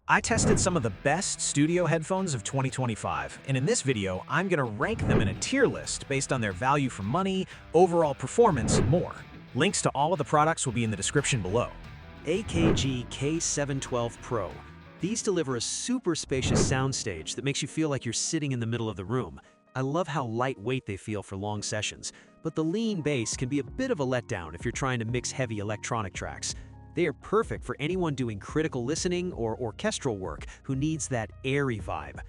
I tested some of the best studio headphones of 2025, and in this video, I'm gonna rank them in a tier list based on their value for money, overall performance, and more. Links to all of the products will be in the description below. AKG K712 Pro. These deliver a super spacious soundstage that makes you feel like you're sitting in the middle of the room. I love how lightweight they feel for long sessions, but the lean bass can be a bit of a letdown if you're trying to mix heavy electronic tracks. They are perfect for anyone doing critical listening or orchestral work who needs that airy vibe.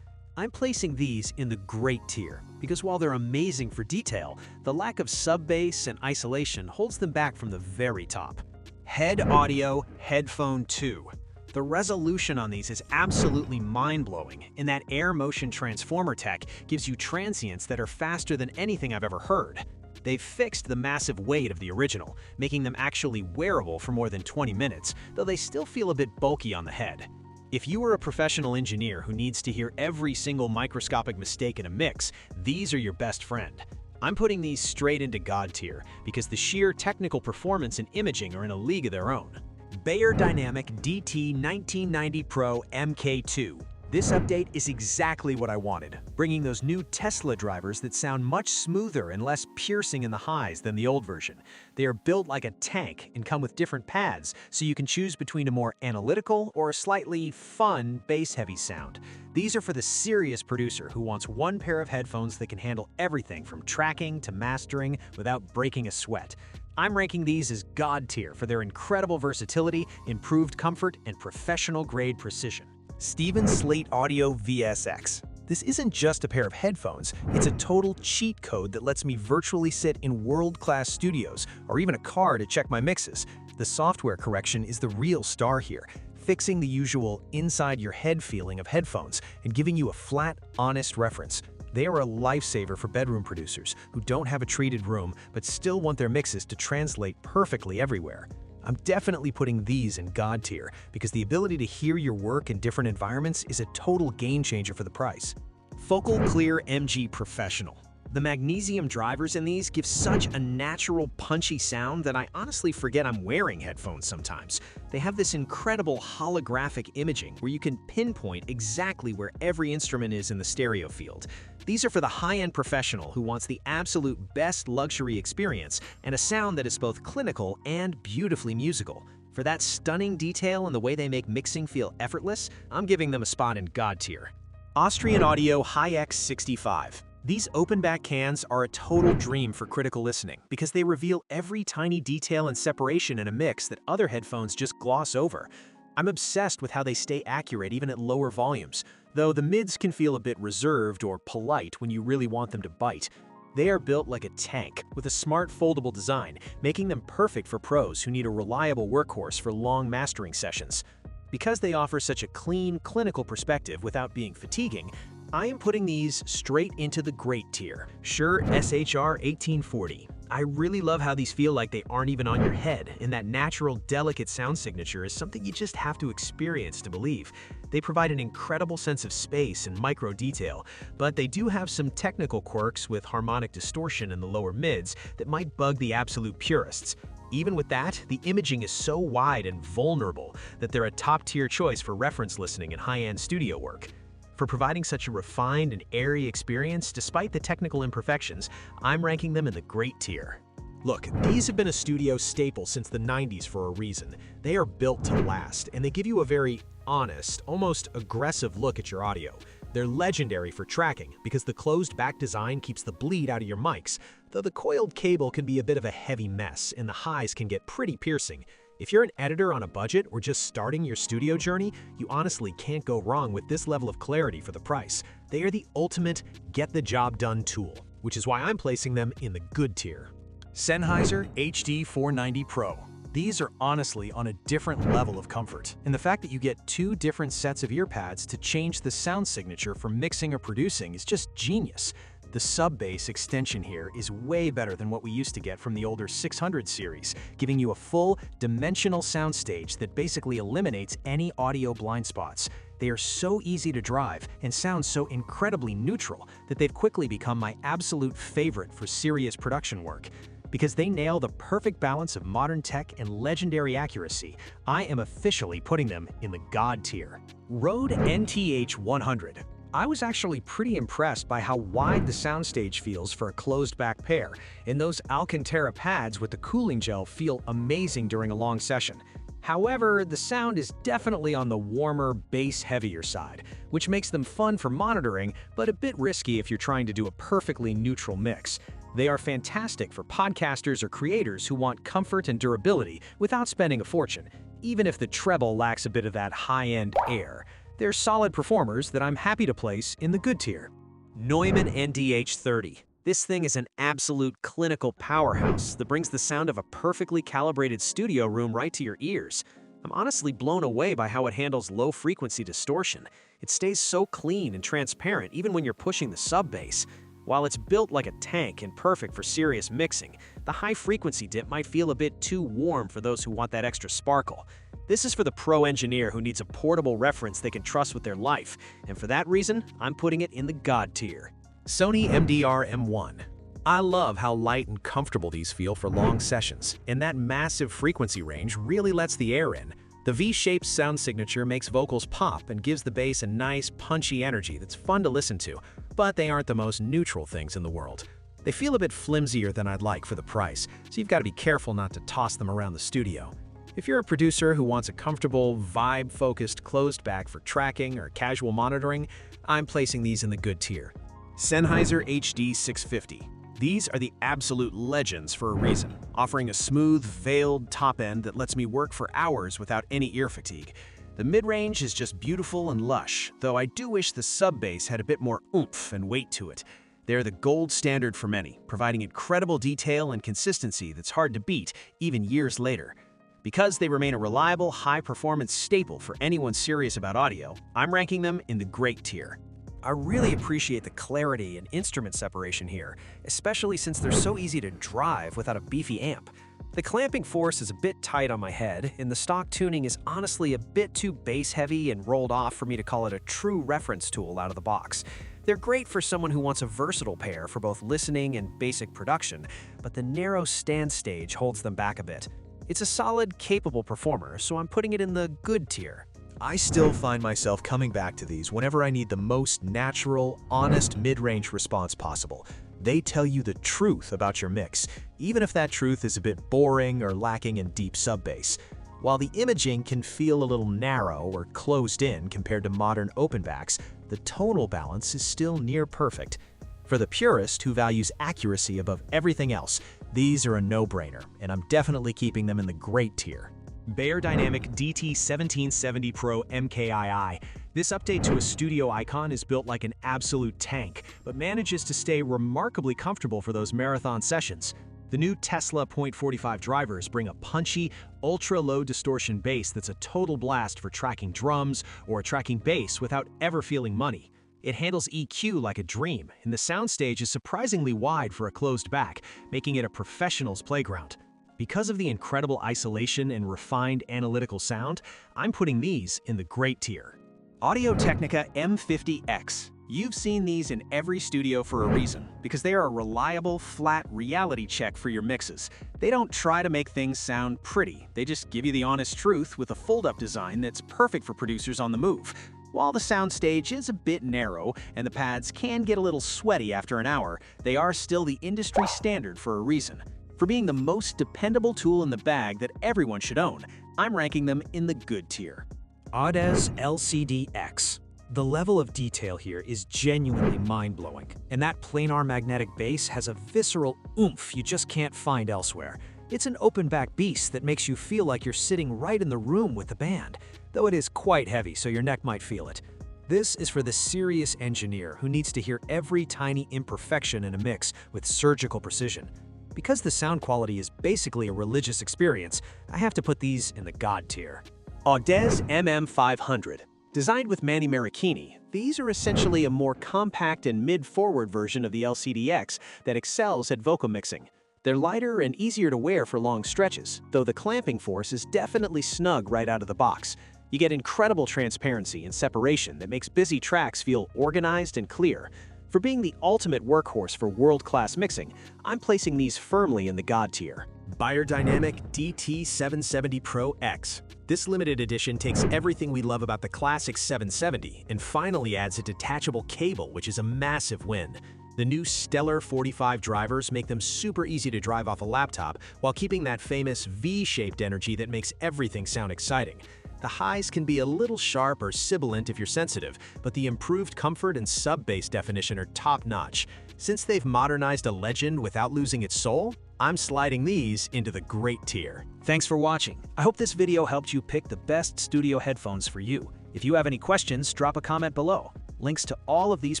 I'm placing these in the great tier, because while they're amazing for detail, the lack of sub-bass and isolation holds them back from the very top. HEDD Audio HEDDphone Two. The resolution on these is absolutely mind-blowing, and that air motion transformer tech gives you transients that are faster than anything I've ever heard. They've fixed the massive weight of the original, making them actually wearable for more than 20 minutes, though they still feel a bit bulky on the head. If you are a professional engineer who needs to hear every single microscopic mistake in a mix, these are your best friend. I'm putting these straight into God tier because the sheer technical performance and imaging are in a league of their own. Beyerdynamic DT 1990 Pro MKII. This update is exactly what I wanted, bringing those new Tesla drivers that sound much smoother and less piercing in the highs than the old version. They are built like a tank and come with different pads, so you can choose between a more analytical or a slightly fun bass-heavy sound. These are for the serious producer who wants one pair of headphones that can handle everything from tracking to mastering without breaking a sweat. I'm ranking these as God tier for their incredible versatility, improved comfort, and professional-grade precision. Steven Slate Audio VSX. This isn't just a pair of headphones, it's a total cheat code that lets me virtually sit in world-class studios or even a car to check my mixes. The software correction is the real star here, fixing the usual inside-your-head feeling of headphones and giving you a flat, honest reference. They are a lifesaver for bedroom producers who don't have a treated room but still want their mixes to translate perfectly everywhere. I'm definitely putting these in God tier because the ability to hear your work in different environments is a total game changer for the price. Focal Clear MG Professional. The magnesium drivers in these give such a natural, punchy sound that I honestly forget I'm wearing headphones sometimes. They have this incredible holographic imaging where you can pinpoint exactly where every instrument is in the stereo field. These are for the high-end professional who wants the absolute best luxury experience and a sound that is both clinical and beautifully musical. For that stunning detail and the way they make mixing feel effortless, I'm giving them a spot in God tier. Austrian Audio Hi-X65. These open-back cans are a total dream for critical listening because they reveal every tiny detail and separation in a mix that other headphones just gloss over. I'm obsessed with how they stay accurate even at lower volumes, though the mids can feel a bit reserved or polite when you really want them to bite. They are built like a tank with a smart foldable design, making them perfect for pros who need a reliable workhorse for long mastering sessions. Because they offer such a clean, clinical perspective without being fatiguing, I am putting these straight into the great tier. Shure SHR 1840. I really love how these feel like they aren't even on your head, and that natural, delicate sound signature is something you just have to experience to believe. They provide an incredible sense of space and micro detail, but they do have some technical quirks with harmonic distortion in the lower mids that might bug the absolute purists. Even with that, the imaging is so wide and vulnerable that they're a top-tier choice for reference listening and high-end studio work. For providing such a refined and airy experience despite the technical imperfections, I'm ranking them in the great tier. Look, these have been a studio staple since the 90s for a reason. They are built to last, and they give you a very honest, almost aggressive look at your audio. They're legendary for tracking because the closed-back design keeps the bleed out of your mics, though the coiled cable can be a bit of a heavy mess and the highs can get pretty piercing. If you're an editor on a budget or just starting your studio journey, you honestly can't go wrong with this level of clarity for the price. They are the ultimate get-the-job-done tool, which is why I'm placing them in the good tier. Sennheiser HD 490 Pro. These are honestly on a different level of comfort, and the fact that you get two different sets of ear pads to change the sound signature for mixing or producing is just genius. The sub-bass extension here is way better than what we used to get from the older 600 series, giving you a full, dimensional soundstage that basically eliminates any audio blind spots. They are so easy to drive and sound so incredibly neutral that they've quickly become my absolute favorite for serious production work. Because they nail the perfect balance of modern tech and legendary accuracy, I am officially putting them in the God tier. Rode NTH 100. I was actually pretty impressed by how wide the soundstage feels for a closed-back pair, and those Alcantara pads with the cooling gel feel amazing during a long session. However, the sound is definitely on the warmer, bass-heavier side, which makes them fun for monitoring, but a bit risky if you're trying to do a perfectly neutral mix. They are fantastic for podcasters or creators who want comfort and durability without spending a fortune, even if the treble lacks a bit of that high-end air. They're solid performers that I'm happy to place in the good tier. Neumann NDH 30. This thing is an absolute clinical powerhouse that brings the sound of a perfectly calibrated studio room right to your ears. I'm honestly blown away by how it handles low-frequency distortion. It stays so clean and transparent even when you're pushing the sub-bass. While it's built like a tank and perfect for serious mixing, the high-frequency dip might feel a bit too warm for those who want that extra sparkle. This is for the pro engineer who needs a portable reference they can trust with their life, and for that reason, I'm putting it in the God tier. Sony MDR M1. I love how light and comfortable these feel for long sessions, and that massive frequency range really lets the air in. The V-shaped sound signature makes vocals pop and gives the bass a nice, punchy energy that's fun to listen to, but they aren't the most neutral things in the world. They feel a bit flimsier than I'd like for the price, so you've got to be careful not to toss them around the studio. If you're a producer who wants a comfortable, vibe-focused closed back for tracking or casual monitoring, I'm placing these in the good tier. Sennheiser HD-650. These are the absolute legends for a reason, offering a smooth, veiled top end that lets me work for hours without any ear fatigue. The mid-range is just beautiful and lush, though I do wish the sub-bass had a bit more oomph and weight to it. They're the gold standard for many, providing incredible detail and consistency that's hard to beat even years later. Because they remain a reliable, high-performance staple for anyone serious about audio, I'm ranking them in the great tier. I really appreciate the clarity and instrument separation here, especially since they're so easy to drive without a beefy amp. The clamping force is a bit tight on my head, and the stock tuning is honestly a bit too bass-heavy and rolled off for me to call it a true reference tool out of the box. They're great for someone who wants a versatile pair for both listening and basic production, but the narrow stand stage holds them back a bit. It's a solid, capable performer, so I'm putting it in the good tier. I still find myself coming back to these whenever I need the most natural, honest mid-range response possible. They tell you the truth about your mix, even if that truth is a bit boring or lacking in deep sub-bass. While the imaging can feel a little narrow or closed in compared to modern openbacks, the tonal balance is still near perfect. For the purist who values accuracy above everything else, these are a no-brainer, and I'm definitely keeping them in the great tier. Beyerdynamic DT 1770 Pro MKII. This update to a studio icon is built like an absolute tank, but manages to stay remarkably comfortable for those marathon sessions. The new Tesla .45 drivers bring a punchy, ultra-low distortion bass that's a total blast for tracking drums or tracking bass without ever feeling money. It handles EQ like a dream, and the soundstage is surprisingly wide for a closed back, making it a professional's playground. Because of the incredible isolation and refined analytical sound, I'm putting these in the great tier. Audio-Technica M50X. You've seen these in every studio for a reason, because they are a reliable, flat reality check for your mixes. They don't try to make things sound pretty, they just give you the honest truth with a fold-up design that's perfect for producers on the move. While the soundstage is a bit narrow and the pads can get a little sweaty after an hour, they are still the industry standard for a reason. For being the most dependable tool in the bag that everyone should own, I'm ranking them in the good tier. Audeze LCD-X. The level of detail here is genuinely mind-blowing, and that planar magnetic bass has a visceral oomph you just can't find elsewhere. It's an open-back beast that makes you feel like you're sitting right in the room with the band, though it is quite heavy so your neck might feel it. This is for the serious engineer who needs to hear every tiny imperfection in a mix with surgical precision. Because the sound quality is basically a religious experience, I have to put these in the God tier. Audeze MM500. Designed with Manny Maricchini, these are essentially a more compact and mid-forward version of the LCD-X that excels at vocal mixing. They're lighter and easier to wear for long stretches, though the clamping force is definitely snug right out of the box. You get incredible transparency and separation that makes busy tracks feel organized and clear. For being the ultimate workhorse for world-class mixing, I'm placing these firmly in the God tier. Beyerdynamic DT 770 Pro X. This limited edition takes everything we love about the classic 770 and finally adds a detachable cable, which is a massive win. The new stellar 45 drivers make them super easy to drive off a laptop while keeping that famous V-shaped energy that makes everything sound exciting. The highs can be a little sharp or sibilant if you're sensitive, but the improved comfort and sub-bass definition are top-notch. Since they've modernized a legend without losing its soul, I'm sliding these into the great tier. Thanks for watching. I hope this video helped you pick the best studio headphones for you. If you have any questions, drop a comment below. Links to all of these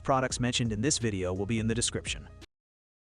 products mentioned in this video will be in the description.